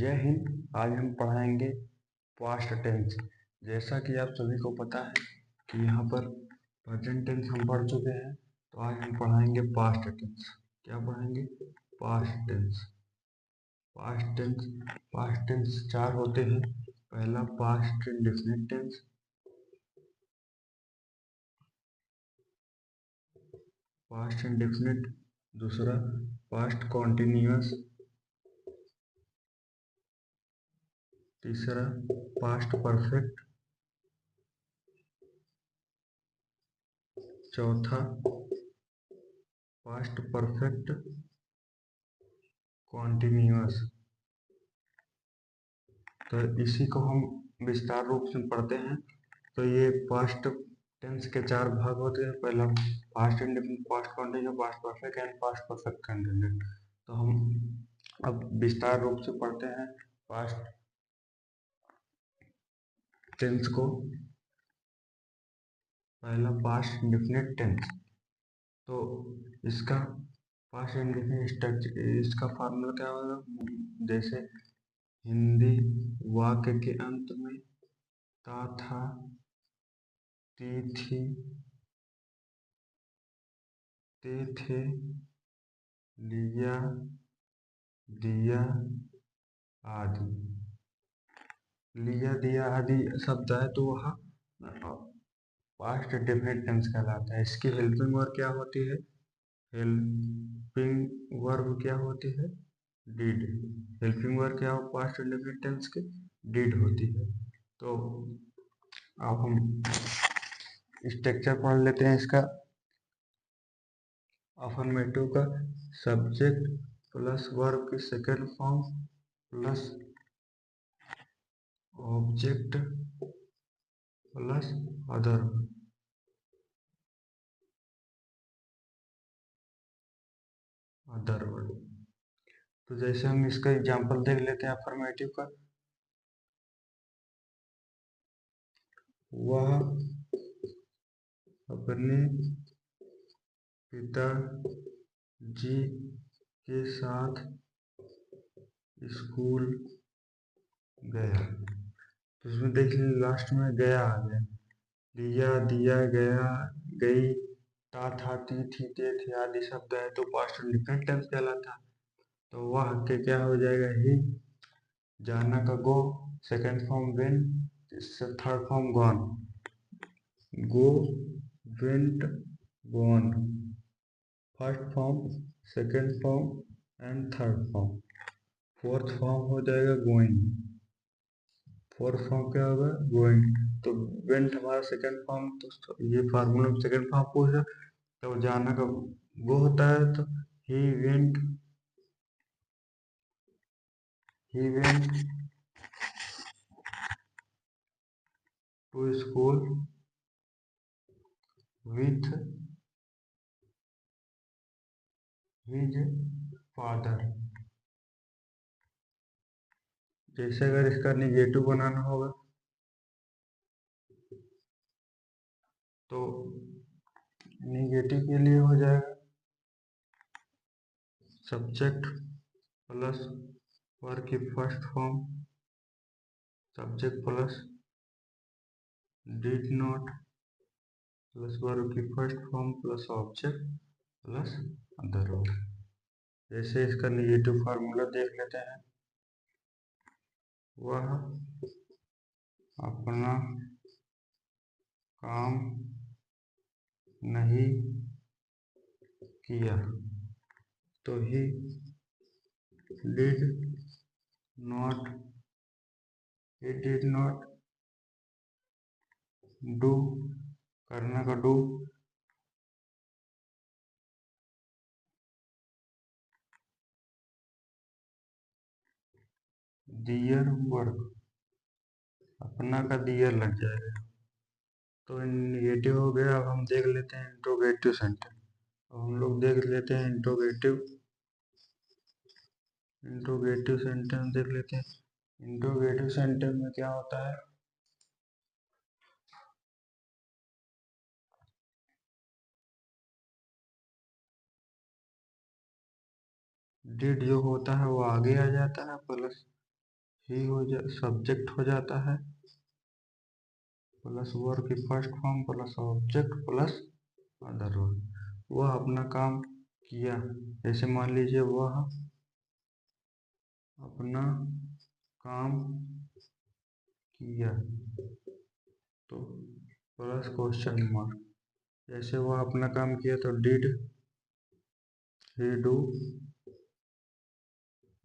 जय हिंद। आज हम पढ़ाएंगे पास्ट टेंस। जैसा कि आप सभी को पता है कि यहाँ पर प्रेजेंट टेंस हम पढ़ चुके हैं, तो आज हम पढ़ाएंगे पास्ट टेंस। क्या पढ़ाएंगे? Past tense. पास्ट टेंस चार होते हैं। पहला past indefinite tense, past indefinite. दूसरा पास्ट कॉन्टिन्यूअस। तीसरा पास्ट परफेक्ट। चौथा पास्ट परफेक्ट कॉन्टिन्यूअस। तो इसी को हम विस्तार रूप से पढ़ते हैं। तो ये पास्ट टेंस के चार भाग होते हैं। पहला past indefinite, past continuous, past perfect and past perfect continuous. तो हम अब विस्तार रूप से पढ़ते हैं पास्ट टेंस को। पहला पास्ट इंडेफिनिट टेंस। तो इसका पास्ट इंडेफिनिट स्ट्रक्चर, इसका फॉर्मूला क्या होगा? जैसे हिंदी वाक्य के अंत में था, थी, थे, लिया, दिया, आदि। लिया, दिया, आदि शब्द है तो वह पास्ट डेफिनेट टेंस कहलाता है। इसकी हेल्पिंग वर्ब क्या होती है? हेल्पिंग वर्ब क्या होती है? डिड। हेल्पिंग वर्ब क्या हो पास्ट डेफिनेट टेंस के? डिड होती है। तो अब हम स्ट्रक्चर पढ़ लेते हैं इसका। अफर्मेटिव का सब्जेक्ट प्लस वर्ब की second form plus object plus other word. तो जैसे हम इसका एग्जांपल देख लेते हैं अफर्मेटिव का। वह अपने पिताजी के साथ स्कूल गया। तो इसमें देख लीजिए लास्ट में गया आ गया। लिया, दिया, गया, गई, था, थी, थे आदि शब्द है तो पास्ट इंडेफिनिट टेंस कहलाता है। तो वह के क्या हो जाएगा? ही। जाना का go, second form went, third form gone. Go, went, gone. First form, second form and third form. Fourth form हो जाएगा गोइंग। फोर्थ फॉर्म क्या होगा? गोइंग। तो वेंट हमारा सेकंड फॉर्म। तो ये फार्मूला सेकंड फॉर्म पूछा। तो जाना का गो होता है तो he went to school with his father. जैसे अगर इसका निगेटिव बनाना होगा तो निगेटिव के लिए हो जाएगा सब्जेक्ट प्लस वर्ब की first form, subject plus did not plus verb की first form plus object plus other verb. जैसे इसका निगेटिव फार्मूला देख लेते हैं। वह अपना काम नहीं किया तो ही डिड नॉट डू। करना का डू, दियर वर्क। अपना का दियर लग जाएगा तो निगेटिव हो गया। अब हम देख लेते हैं इंट्रोगेटिव सेंटेंस। अब हम लोग देख लेते हैं इंट्रोगेटिव सेंटेंस देख लेते हैं। इंट्रोगेटिव सेंटेंस में क्या होता है? डिड जो होता है वो आगे आ जाता है प्लस ही सब्जेक्ट हो जाता है प्लस वर्ब की first form plus object plus other role. वह अपना काम किया, जैसे मान लीजिए वह अपना काम किया तो प्लस क्वेश्चन मार्क। जैसे वह अपना काम किया तो did he do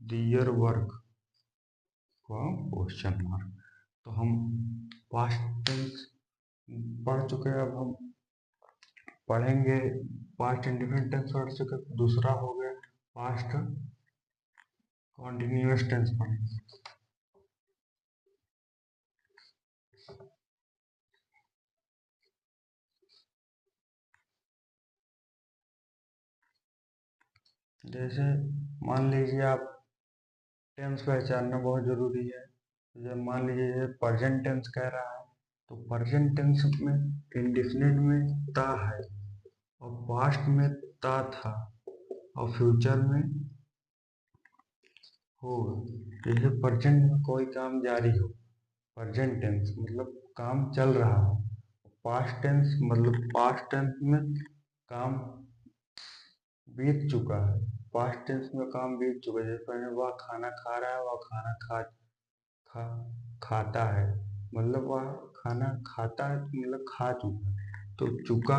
their work question mark. तो हम पास्ट टेंस पढ़ चुके हैं, अब हम पढ़ेंगे पास्ट इंडिफिनिट टेंस पढ़ चुके, दूसरा हो गया पास्ट कॉन्टिन्यूअस टेंस पढ़ेंगे। जैसे मान लीजिए आप टेंस पहचानना बहुत जरूरी है। जब मान लीजिए ये प्रेजेंट टेंस कह रहा है तो प्रेजेंट टेंस में इंडेफिनिट में ता है और पास्ट में ता था और फ्यूचर में होगा। जैसे प्रेजेंट में कोई काम जारी हो, प्रेजेंट टेंस मतलब काम चल रहा है। पास्ट टेंस मतलब पास्ट टेंस में काम बीत चुका है, पास्ट टेंस में काम बीत चुका है। जैसे वह खाना खा रहा है, वह खाना खाता है, मतलब वह खाना खाता है तो मतलब खा चुका है। तो चुका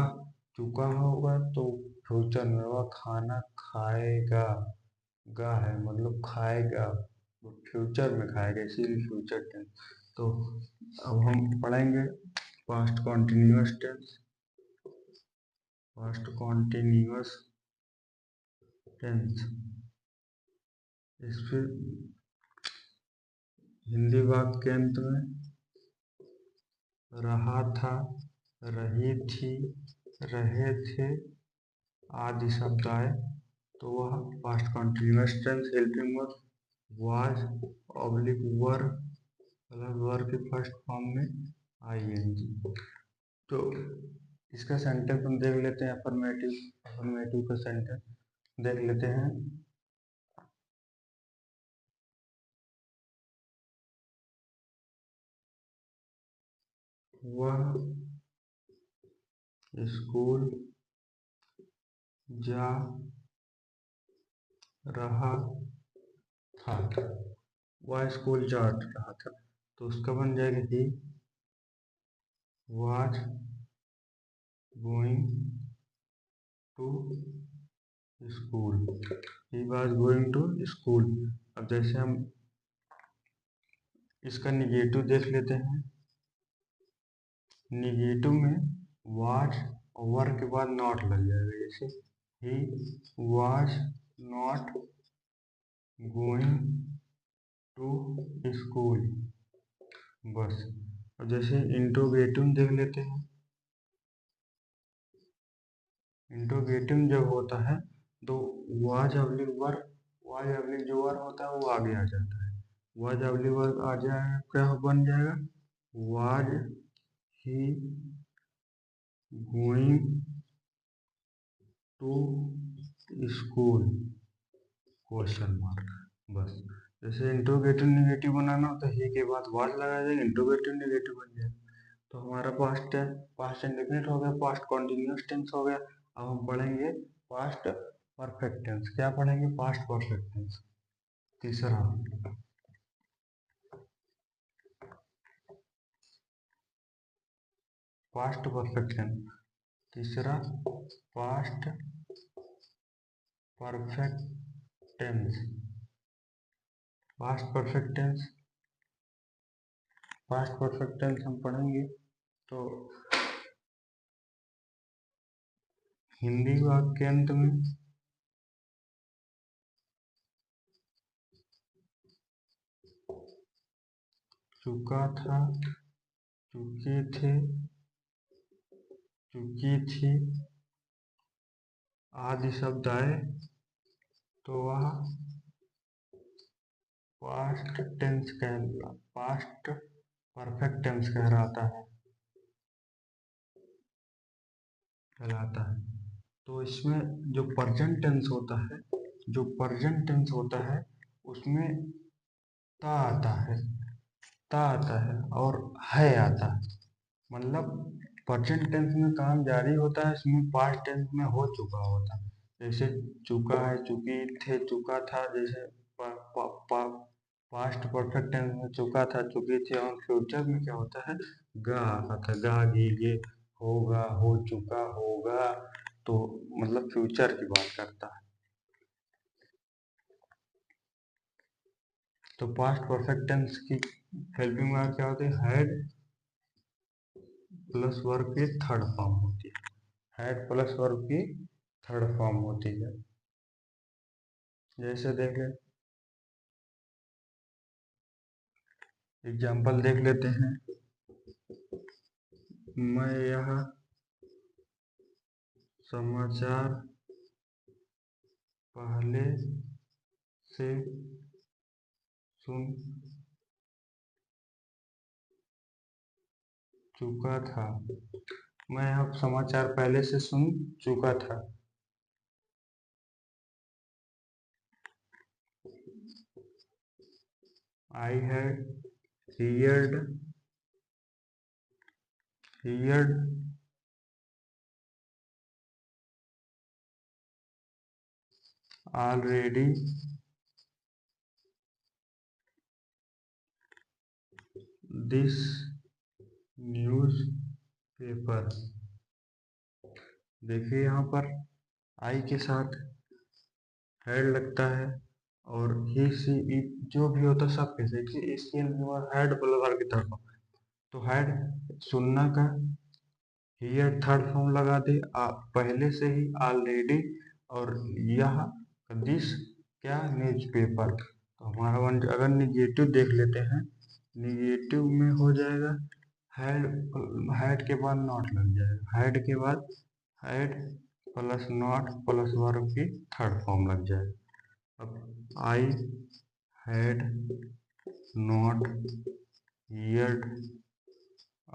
चुका होगा तो फ्यूचर में वह खाना खाएगा, गा है मतलब खाएगा, फ्यूचर में खाएगा, इसीलिए फ्यूचर टेंस। तो अब हम पढ़ेंगे past continuous tense. Past continuous tense इस फिर हिंदी वाक्यांत में रहा था, रही थी, रहे थे आदि शब्द आए तो वह past continuous tense helping verb was oblique were plus verb की फर्स्ट फॉर्म में आईएनजी। तो इसका सेंटेंस हम देख लेते हैं, अफर्मेटिव का सेंटेंस देख लेते हैं। वह स्कूल जा रहा था, वह स्कूल जा रहा था तो उसका बन जाएगा ही was going to school, he was going to school। अब जैसे हम इसका निगेटिव देख लेते हैं, निगेटिव में was और वर के बाद नॉट लग जाएगा। जैसे he was not going to school बस। अब जैसे इंट्रोगेटिव देख लेते हैं, इंट्रोगेटिव जब होता है तो was oblique verb, was oblique जो वर्ब होता है वो आगे आ जाता है। वाज अब्लिक वर्ब आ जाएगा, क्या बन जाएगा was he going to school question mark बस। जैसे इंट्रोगेटिव नेगेटिव बनाना हो तो ही के बाद वाज लगा जाएगा, इंट्रोगेटिव नेगेटिव बन जाएगा। तो हमारा पास्ट इंडेफिनिट हो गया, पास्ट कॉन्टिन्यूअस टेंस हो गया। अब हम पढ़ेंगे पास्ट परफेक्ट टेंस। क्या पढ़ेंगे? Past perfect tense. तीसरा पास्ट परफेक्ट टेंस, तीसरा past perfect tense. Past perfect tense, past perfect tense हम पढ़ेंगे तो हिंदी वाक्यांत में चुका था, चुके थे, चुकी थी आदि शब्द आए तो वह past tense past perfect tense कहलाता है। तो इसमें जो प्रेजेंट टेंस होता है, जो प्रेजेंट टेंस होता है उसमें ता आता है, ता आता है और है आता है। मतलब प्रेजेंट टेंस में काम जारी होता है, इसमें पास्ट टेंस में हो चुका होता है। जैसे चुका है, चुकी थे, चुका था। जैसे पा, पा, पा, पास्ट परफेक्ट टेंस में चुका था, चुकी थी। और फ्यूचर में क्या होता है, गा आता था, गा गीगे, होगा, हो चुका, होगा। तो मतलब फ्यूचर की बात करता है। तो पास्ट परफेक्ट टेंस की हेल्पिंग वर्ब क्या होती है, हैड प्लस वर्ब की थर्ड फॉर्म होती है। हैड प्लस वर्ब की थर्ड फॉर्म होती है। जैसे देख ले, एग्जाम्पल देख लेते हैं। मैं यह समाचार पहले से सुन चुका था। मैं यह समाचार पहले से सुन चुका था। I had heard already this newspaper। देखिए यहाँ पर आई के साथ हेड लगता है और ही सी इट जो भी होता है सब कैसे कि इसके हेड प्लस की तरफ। तो हेड सुनना का हियर थर्ड फॉर्म लगा दे, पहले से ही ऑलरेडी, और यह दिस क्या न्यूज़पेपर। तो हमारा वन अगर निगेटिव देख लेते हैं, निगेटिव में हो जाएगा हेड, हेड के बाद नॉट लग जाएगा, हेड के बाद head plus not plus verb की थर्ड फॉर्म लग जाएगा। अब I had not heard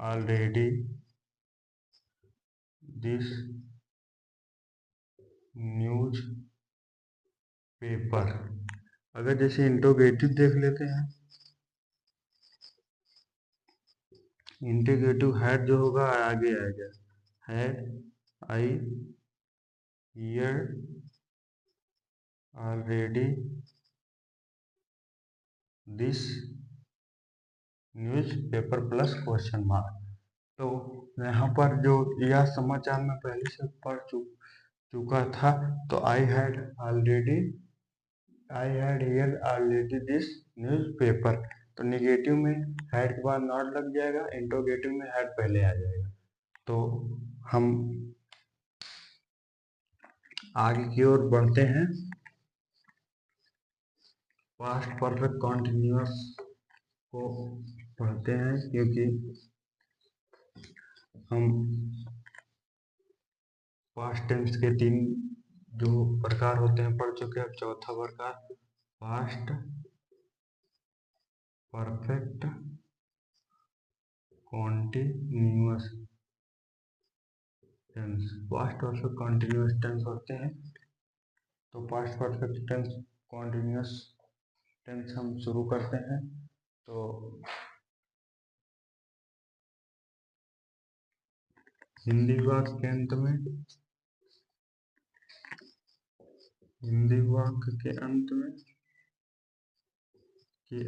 already this news paper. अगर जैसे इंट्रोगेटिव देख लेते हैं, इंट्रोगेटिव हैड जो होगा आगे आएगा, had I hear already this news paper plus question mark. तो यहाँ पर जो यह समाचार मैं पहले से पढ़ चुका था, तो I had here already this news paper. तो निगेटिव में हैड के बाद नॉट लग जाएगा, इंट्रोगेटिव में हैड पहले आ जाएगा। तो हम आगे की ओर बढ़ते हैं। पास्ट परफेक्ट कॉन्टिन्यूअस को पढ़ते हैं, क्योंकि हम पास्ट टेंस के तीन जो प्रकार होते हैं पढ़ चुके हैं। अब चौथा प्रकार past perfect continuous tense. Past perfect continuous tense होते हैं। तो past perfect tense continuous tense हम शुरू करते हैं। तो हिंदी वाक्य के अंत में, हिंदी वाक्य के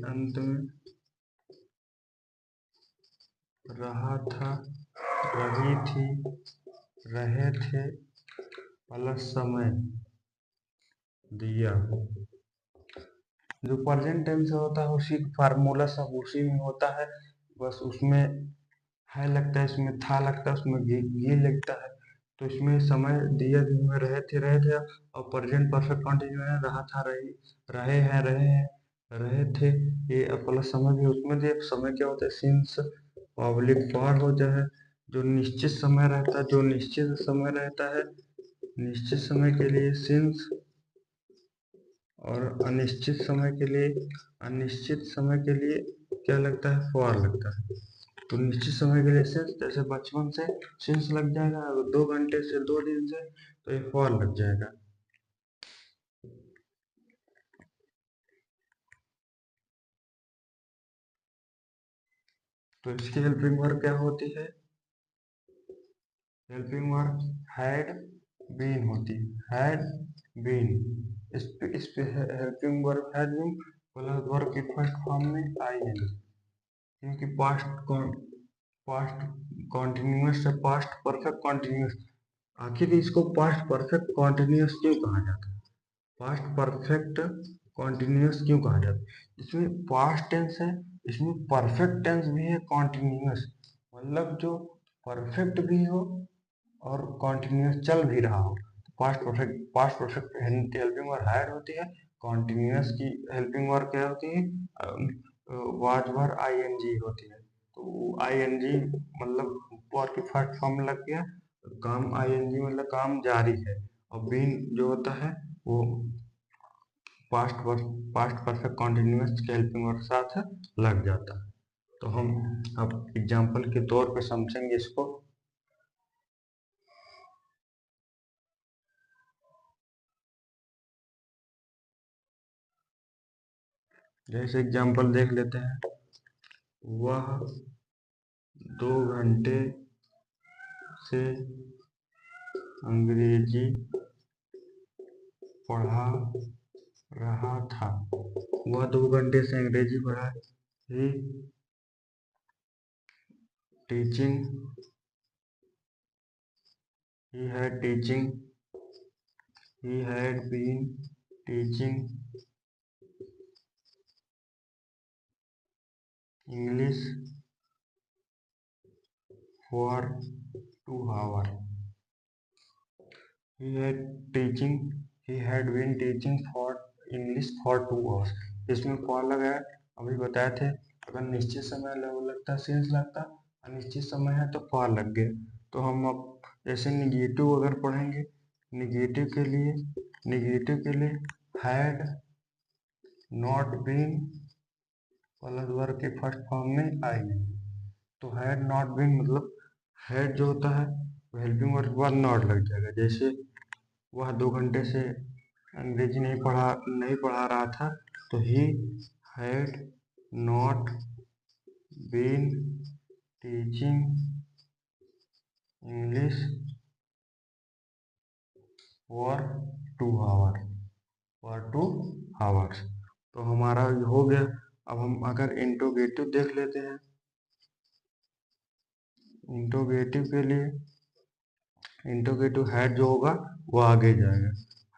अंत में रहा था, रही थी, रहे थे प्लस समय दिया। जो प्रेजेंट टेंस होता है उसी फार्मूला सब उसी में होता है, बस उसमें है लगता है, इसमें था लगता है, उसमें गी लगता है। तो इसमें समय दिया में रहे थे, और प्रेजेंट परफेक्ट कंटिन्यू है, रहा था, रहे हैं, रहे थे, ये प्लस समय भी उसमें दिया। समय क्या होता है, सिंस पब्लिक पार हो जाए, जो निश्चित समय रहता है, जो निश्चित समय रहता है, निश्चित समय के लिए सिंस, और अनिश्चित समय के लिए क्या लगता है, फॉर लगता है। तो निश्चित समय के लिए सिंस, जैसे बचपन से सिंस लग जाएगा, 2 घंटे से, 2 दिन से, तो ये फॉर लग जाएगा। तो इसकी हेल्पिंग वर्ब क्या होती है? हेल्पिंग वर्ब हैड बीन होती है, हैड बीन। इस पे helping verb had been plus verb की फर्स्ट फॉर्म में आई है, क्योंकि पास्ट कॉन्टिन्यूस से पास्ट परफेक्ट कॉन्टिन्यूस। आखिर इसको पास्ट परफेक्ट कॉन्टिन्यूस क्यों कहा जाता है? पास्ट परफेक्ट कॉन्टिन्यूस क्यों कहा जाता है? इसमें पास्ट टेंस है, इसमें परफेक्ट टेंस भी है, कॉन्टिन्यूस, मतलब जो परफेक्ट भी हो और कॉन्टिन्यूस चल भी रहा हो। Past perfect helping verb had होती है, कॉन्टिन्यूस की हेल्पिंग वर्ब क्या होती है? वाज वर आईएनजी होती है। तो आईएनजी मतलब वर्ब की फर्स्ट फॉर्म में लग गया, काम आईएनजी मतलब काम जारी है, और बीन जो होता है वो पास्ट परफेक्ट कॉन्टिन्यूस के हेल्पिंग वर्ब साथ लग जाता है। तो हम अब एग्जाम्पल के तौर पे समझेंगे इसको। जैसे एग्जाम्पल देख लेते हैं, वह 2 घंटे से अंग्रेजी पढ़ा रहा था। वह 2 घंटे से अंग्रेजी पढ़ा। ही teaching he had been teaching English for 2 hours. He had been teaching for English for 2 hours. इसमें for लगा है, अभी बताए थे, अगर निश्चित समय लगता शेष लगता, अनिश्चित समय है तो for लग गया। तो हम अब ऐसे निगेटिव अगर पढ़ेंगे, निगेटिव के लिए had not been plus verb के फर्स्ट फॉर्म में आएगी। तो हैड नॉट बीन मतलब हैड जो होता है वो हेल्पिंग वर्ब के बाद नॉट लग जाएगा। जैसे वह 2 घंटे से अंग्रेजी नहीं पढ़ा रहा था, तो he had not been teaching English for 2 hours. तो हमारा हो गया। अब हम अगर इंट्रोगेटिव देख लेते हैं, इंट्रोगेटिव के लिए इंट्रोगेटिव हैड जो होगा वो आगे जाएगा।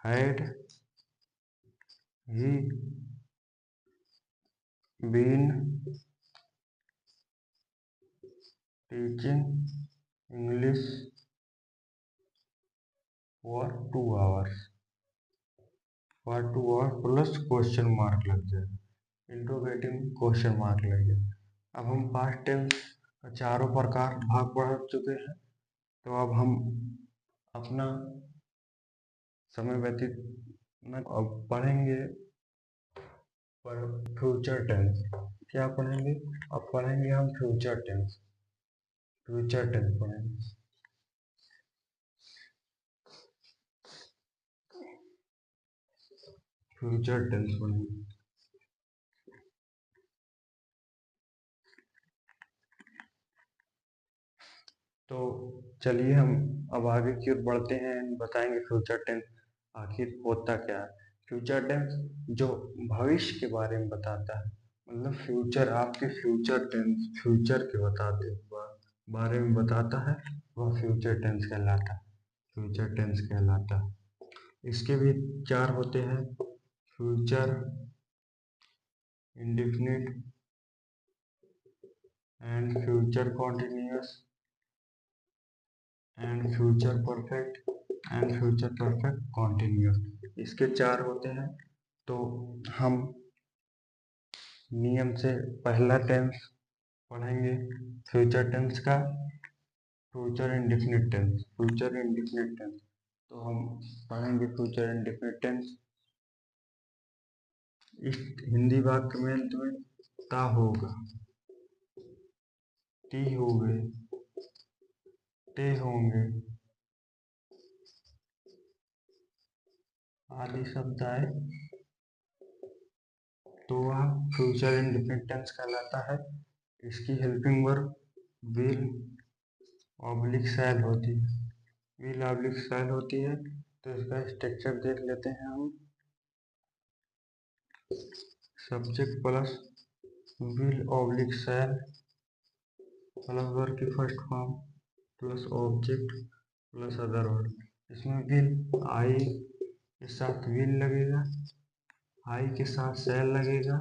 Had he been teaching English for 2 hours plus question mark लग जाएगा। इंट्रोगेटिव क्वेश्चन मार्क लग जाएगा। अब हम पास्ट टेंस का चारों प्रकार भाग पढ़ चुके हैं। तो अब हम अपना समय व्यतीत अब पढ़ेंगे पर फ्यूचर टेंस। क्या पढ़ेंगे? अब पढ़ेंगे हम फ्यूचर टेंस पढ़ेंगे। फ्यूचर टेंस पढ़ेंगे। तो चलिए हम अब आगे की ओर बढ़ते हैं, बताएंगे फ्यूचर टेंस आखिर होता क्या है। फ्यूचर टेंस जो भविष्य के बारे में बताता है, मतलब फ्यूचर आपके फ्यूचर टेंस फ्यूचर के बारे में बताता है, वह फ्यूचर टेंस कहलाता है। इसके भी 4 होते हैं, future indefinite and future continuous and future perfect continuous. इसके 4 होते हैं। तो हम नियम से पहला टेंस पढ़ेंगे फ्यूचर टेंस का, फ्यूचर इंडेफिनिट टेंस। तो हम पढ़ेंगे फ्यूचर इंडेफिनिट टेंस। इस हिंदी वाक्य में अंत में ता होगा, टी होंगे, ते होंगे आदि शब्द आए तो वह फ्यूचर इंडेफिनिट टेंस कहलाता है। इसकी helping verb will oblique shall होती है, विल ऑब्लिक शैल होती है। तो इसका स्ट्रक्चर देख लेते हैं हम। Subject plus will oblique shall plus verb की first form plus object plus other verb. इसमें विल आई के साथ विल लगेगा, आई के साथ शैल लगेगा,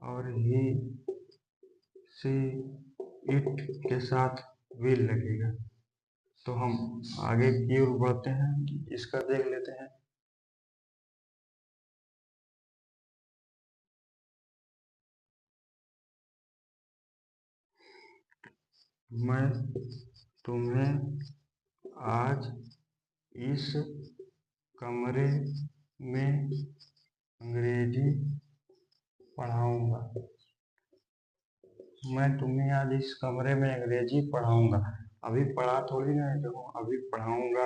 और ही सी इट के साथ विल लगेगा। तो हम आगे की ओर बढ़ते हैं, इसका देख लेते हैं। मैं तुम्हें आज इस कमरे में अंग्रेजी पढ़ाऊंगा। मैं तुम्हें आज इस कमरे में अंग्रेजी पढ़ाऊंगा। अभी पढ़ा थोड़ी ना है, देखो अभी पढ़ाऊंगा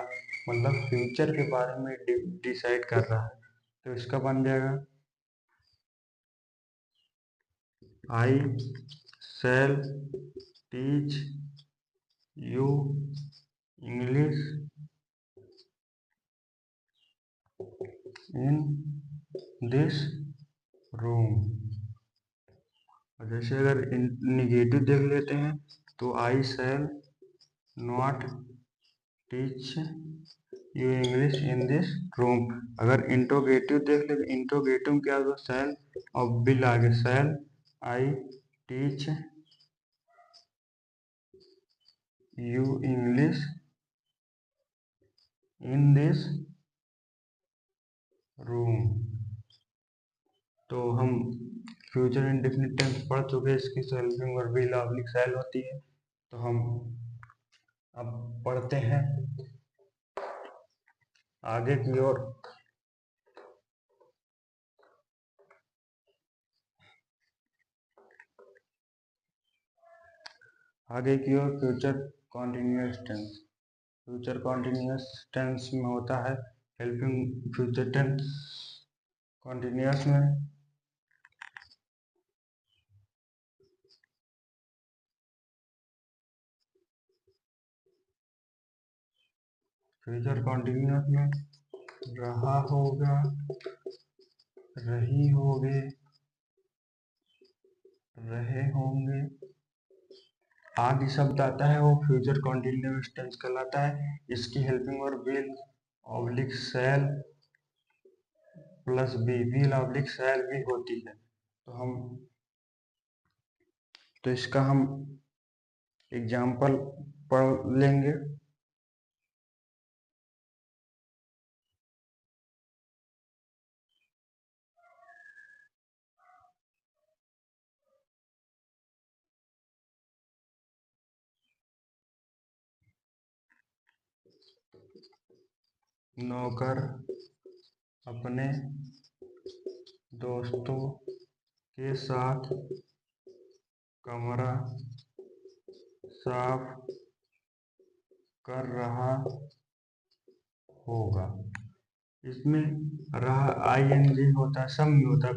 मतलब फ्यूचर के बारे में डिसाइड कर रहा है। तो इसका बन जाएगा I shall teach you English in this room. और जैसे अगर निगेटिव देख लेते हैं तो I shall not teach you English in this room. अगर इंट्रोगेटिव देख ले, इंट्रोगेटिव क्या होगा, शैल और विल आगे shall I teach you English in this room. तो हम फ्यूचर इंडेफिनिट टेंस पढ़ चुके हैं, इसकी helping verb will oblique shall होती है। तो हम अब पढ़ते हैं आगे की ओर। आगे की ओर future continuous tense. Future continuous tense में होता है हेल्पिंग फ्यूचर टेंस कॉन्टिन्यूअस में फ्यूचर कॉन्टिन्यूअस में रहा होगा, रही होगे, रहे होंगे आदि शब्द आता है, वो फ्यूचर कॉन्टिन्यूअस टेंस कहलाता है। इसकी helping verb will oblique shall plus be, will oblique shall भी होती है। तो इसका हम एग्जाम्पल पढ़ लेंगे। नौकर अपने दोस्तों के साथ कमरा साफ कर रहा होगा। इसमें रहा आईएनजी होता है, सब में होता है,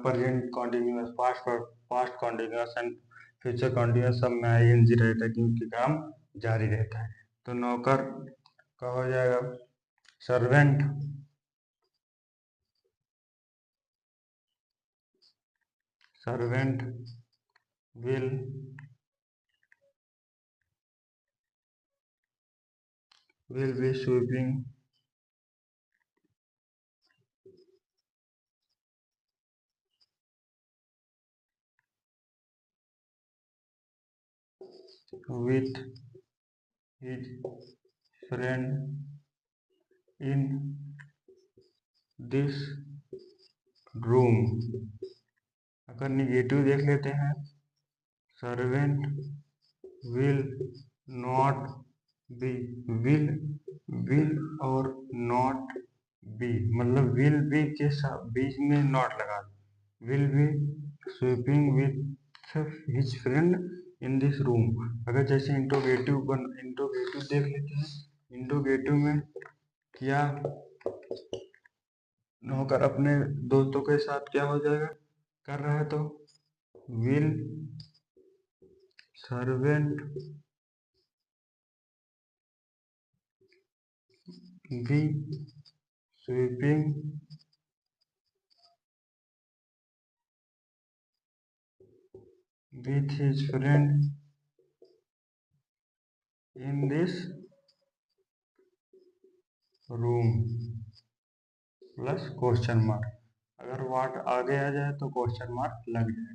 present continuous, past continuous and future continuous, सब में आईएनजी रहता है क्योंकि काम जारी रहता है। तो नौकर का हो जाएगा servant, servant will be sweeping with his friend in this room। अगर निगेटिव देख लेते हैं, servant will not be, will will और नॉट बी मतलब विल बी के साथ बीच में नॉट लगा दो, will be sweeping with his friend in this room. अगर जैसे इंट्रोगेटिव देख लेते हैं, इंट्रोगेटिव में क्या नौकर अपने दोस्तों के साथ क्या हो जाएगा, कर रहा है, तो will servant be sweeping with his friend in this room plus question mark. अगर वाट आगे आ जाए तो क्वेश्चन मार्क लग जाए।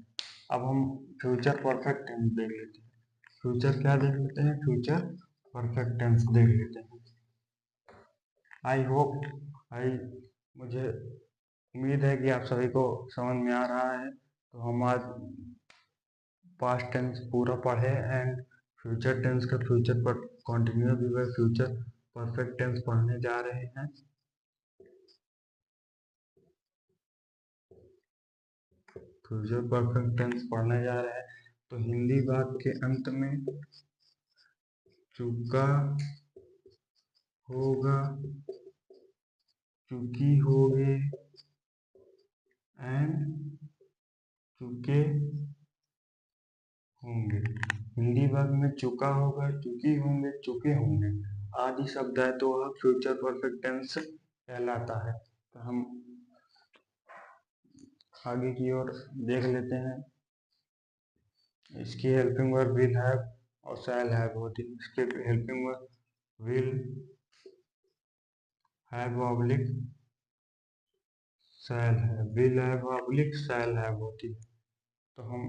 अब हम फ्यूचर परफेक्ट टेंस देख लेते हैं। फ्यूचर क्या देख लेते हैं? फ्यूचर परफेक्ट टेंस देख लेते हैं। आई होप मुझे उम्मीद है कि आप सभी को समझ में आ रहा है। तो हम आज पास्ट टेंस पूरा पढ़े एंड फ्यूचर टेंस का फ्यूचर पर कंटिन्यूअस भी फ्यूचर परफेक्ट टेंस पढ़ने जा रहे हैं। फ्यूचर परफेक्ट टेंस पढ़ने जा रहे हैं तो हिंदी वाक्य के अंत में चुका होगा, चुकी होगे एंड चुके होंगे। हिंदी वाक्य में चुका होगा, चुकी होंगे, चुके होंगे आदि शब्द है तो वह फ्यूचर परफेक्ट टेंस कहलाता है। तो हम आगे की ओर देख लेते हैं। इसकी हेल्पिंग वर्ब विल हैव और शैल हैव होती है। इसके helping verb will have oblique shall have, will have oblique shall have होती है। तो हम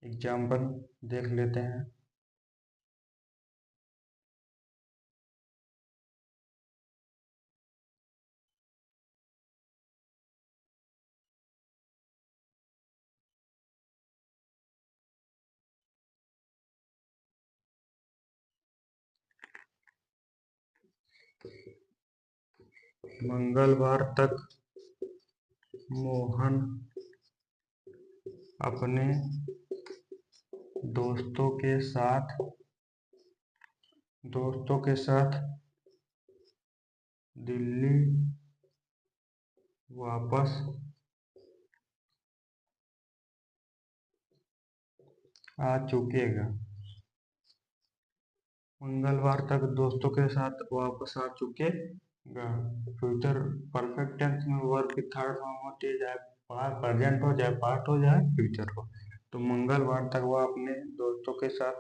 एग्जाम्पल देख लेते हैं। मंगलवार तक मोहन अपने दोस्तों के साथ दिल्ली वापस आ चुकेगा। मंगलवार तक दोस्तों के साथ वापस आ चुकेगा। फ्यूचर परफेक्ट टेंस में वर्ब की थर्ड फॉर्म होती है, चाहे प्रेजेंट हो, चाहे पास्ट हो, चाहे फ्यूचर हो। तो मंगलवार तक वह अपने दोस्तों के साथ,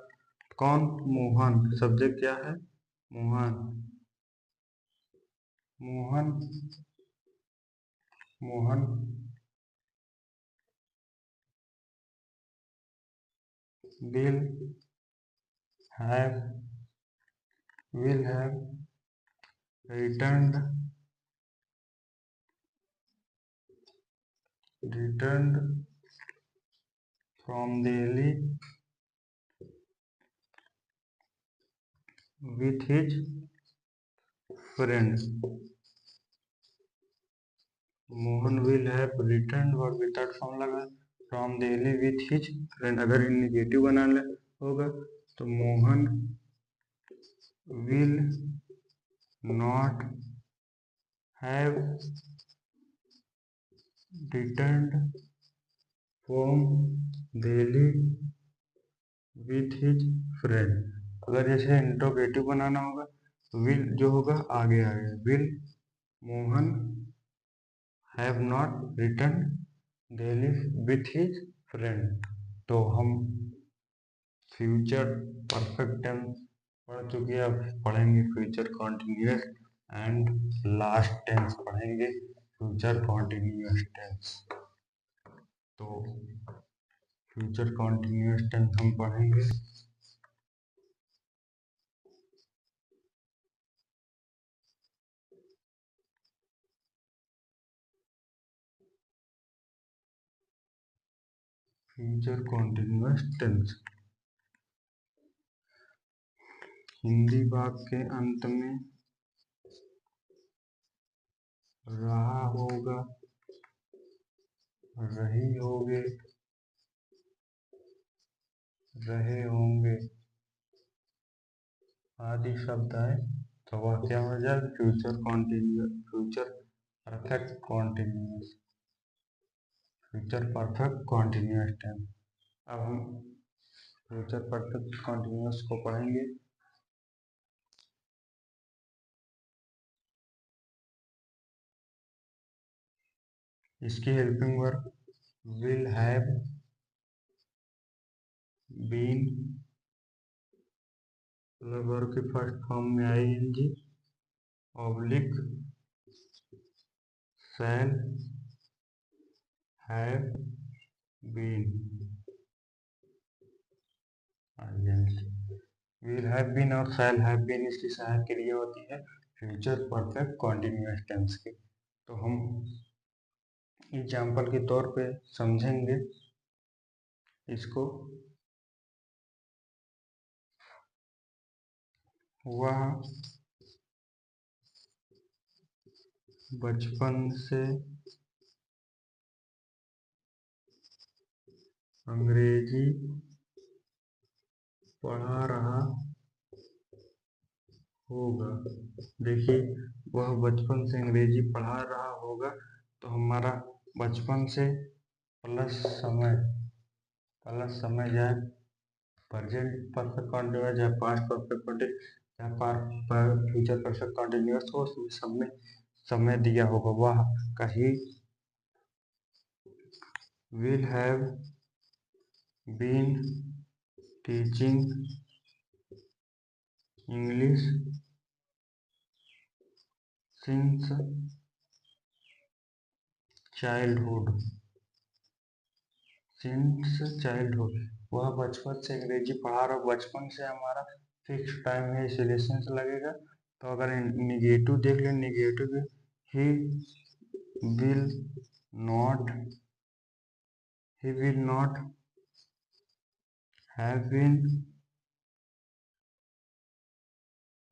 कौन? मोहन। सब्जेक्ट क्या है? Mohan. Mohan Mohan will have returned from Delhi with his friend। Mohan will have returned और विथर्ड फॉर्म लगा from Delhi with his friend। अगर इंडिकेटिव बनाना होगा तो Mohan will not have returned from Delhi with his friend। अगर जैसे इंट्रोगेटिव बनाना होगा तो विल जो होगा आगे आएगा, will Mohan have not return Delhi with his friend. तो हम फ्यूचर परफेक्ट टेंस पढ़ चुके हैं। अब पढ़ेंगे future continuous and last tense पढ़ेंगे, फ्यूचर कॉन्टिन्यूअस टेंस। तो फ्यूचर कॉन्टिन्यूअस टेंस हम पढ़ेंगे। फ्यूचर कॉन्टिन्यूअस टेंस हिंदी वाक्य के अंत में रहा होगा, रही होगे, रहे होंगे आदि शब्द है तो वह क्या हो जाए? Future continuous, future perfect continuous, future perfect continuous tense. अब हम फ्यूचर परफेक्ट कॉन्टिन्यूअस को पढ़ेंगे। इसकी helping verb will have been, verb के फर्स्ट फॉर्म में ING oblique shall have been, will have been और शैल हैव बीन इसकी सहायक क्रिया होती है फ्यूचर परफेक्ट कॉन्टिन्यूअस टेंस की। तो हम एग्जाम्पल के तौर पे समझेंगे इसको। वह बचपन से अंग्रेजी पढ़ा रहा होगा। देखिए, वह बचपन से अंग्रेजी पढ़ा रहा होगा, तो हमारा बचपन से प्लस समय जाए प्रेजेंट परफेक्ट कॉन्टिन्यूअस या पास्ट परफेक्ट कॉन्टिन्यूअस या फ्यूचर परफेक्ट कॉन्टिन्यूअस हो, उसमें सब में समय दिया होगा। वह कहीं will have been teaching English since childhood। वह बचपन से अंग्रेजी पढ़ा रहा, बचपन से हमारा फिक्स टाइम है, इसलिए सिंस लगेगा। तो अगर निगेटिव देख लें, negative he will not have been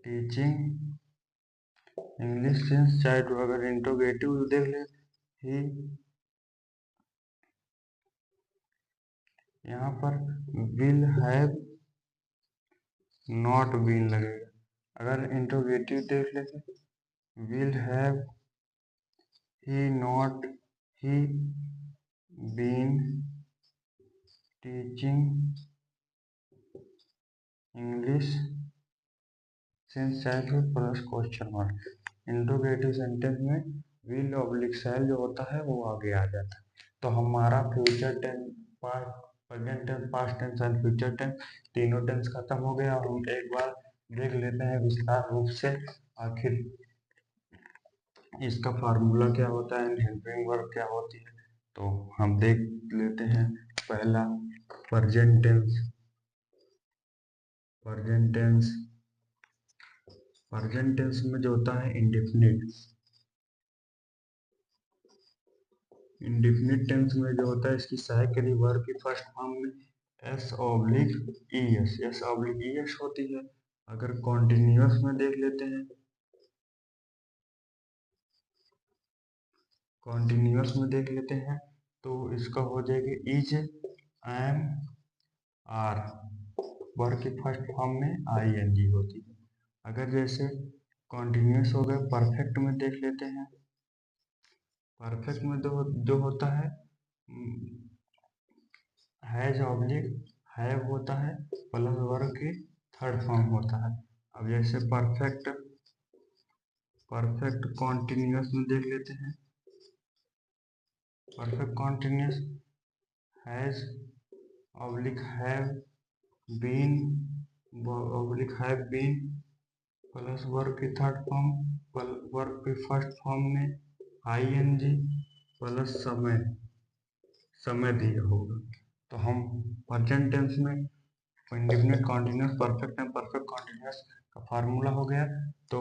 teaching English since childhood. अगर इंट्रोगेटिव देख ले, ही यहाँ पर विल हैव नॉट बीन लगेगा। अगर इंट्रोगेटिव देख लेते, will have he been teaching English since childhood plus question mark. Interrogative sentence में विल ऑब्लिक शैल जो होता है वो आगे आ जाता है। तो हमारा future tense, present tense, past tense and future tense तीनों टेंस खत्म हो गया। और हम एक बार देख लेते हैं विस्तार रूप से आखिर इसका फार्मूला क्या होता है, हेल्पिंग वर्ब क्या होती है। तो हम देख लेते हैं। पहला प्रेजेंट टेंस। प्रेजेंट टेंस में जो होता है इंडेफिनिट टेंस में जो होता है, इसकी सहायक क्रिया वर्ब की फर्स्ट फॉर्म में एस ऑब्लिक ई एस होती है। अगर कॉन्टिन्यूअस में देख लेते हैं, तो इसका हो जाएगा इज एम आर, वर्ब की फर्स्ट फॉर्म में आईएनजी होती है। अगर जैसे कॉन्टिन्यूअस हो गए, परफेक्ट में देख लेते हैं। परफेक्ट में जो होता है हैज ऑब्लिक हैव होता है, प्लस वर्ब की थर्ड फॉर्म होता है। अब जैसे परफेक्ट कॉन्टिन्यूअस में देख लेते हैं। Perfect continuous has oblique have been plus verb की थर्ड फॉर्म, वर्ब की फर्स्ट फॉर्म में आईएनजी प्लस समय दिया होगा। तो हम प्रेजेंट टेंस में indefinite continuous, perfect and perfect continuous का फार्मूला हो गया। तो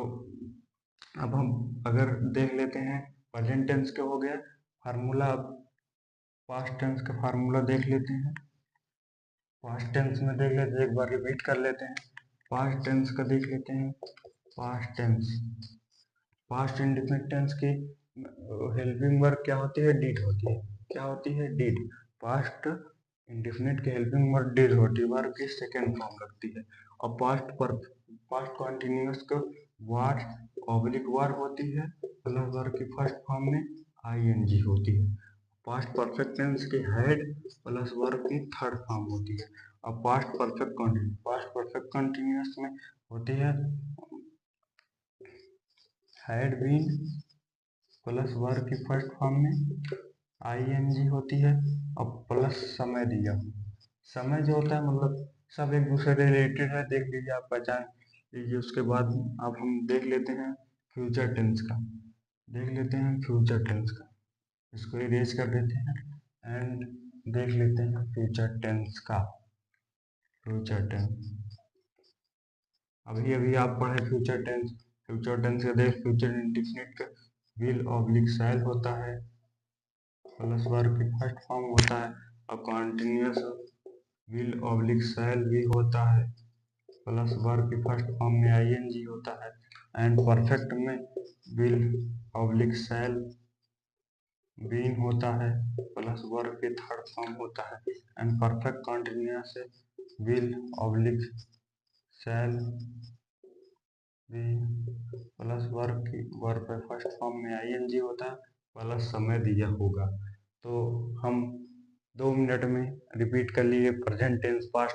अब हम अगर देख लेते हैं प्रेजेंट टेंस के हो गया फार्मूला, अब पास्ट टेंस का फार्मूला देख लेते हैं। पास्ट टेंस में देख लेते हैं, एक बार रिपीट कर लेते हैं। पास्ट टेंस का देख लेते हैं। पास्ट इंडेफिनिट टेंस की हेल्पिंग वर्ब क्या होती है, डिड होती है। क्या होती है, डिड। पास्ट इंडेफिनिट की हेल्पिंग वर्ब डिड होती है, वर्ब की सेकेंड फॉर्म लगती है। और पास्ट कॉन्टिन्यूअस को वार ऑब्लिक वार होती है, प्लस वर्ब की फर्स्ट फॉर्म में आईएनजी होती है। पास्ट परफेक्ट टेंस की हैड प्लस वर्ब की थर्ड फॉर्म होती है। अब पास्ट परफेक्ट कंटिन्यूअस में होती है हैड बीन प्लस वर्ब की फर्स्ट फॉर्म में ing होती है। अब प्लस समय दिया, समय जो होता है मतलब सब एक दूसरे से रिलेटेड है, देख लीजिए आप पहचान लीजिए। उसके बाद अब हम देख लेते हैं फ्यूचर टेंस का, इसको इरेज कर देते हैं एंड देख लेते हैं फ्यूचर टेंस का। अभी आप पढ़े फ्यूचर टेंस का देख, फ्यूचर इंडेफिनिट का विल ऑब्लिक शैल होता है, प्लस वर्ब की फर्स्ट फॉर्म होता है। और कॉन्टिन्यूअस विल ऑब्लिक शैल भी होता है, प्लस वर्ब की फर्स्ट फॉर्म में ing होता है। एंड परफेक्ट में विल ऑब्लिक शैल बीन होता है, प्लस वर्ब की थर्ड फॉर्म होता है। एंड परफेक्ट कॉन्टिन्यूअस से will oblique shall be plus verb पे फर्स्ट फॉर्म में ing होता है, प्लस समय दिया होगा। तो हम 2 मिनट में रिपीट कर लिए प्रेजेंट टेंस, पास्ट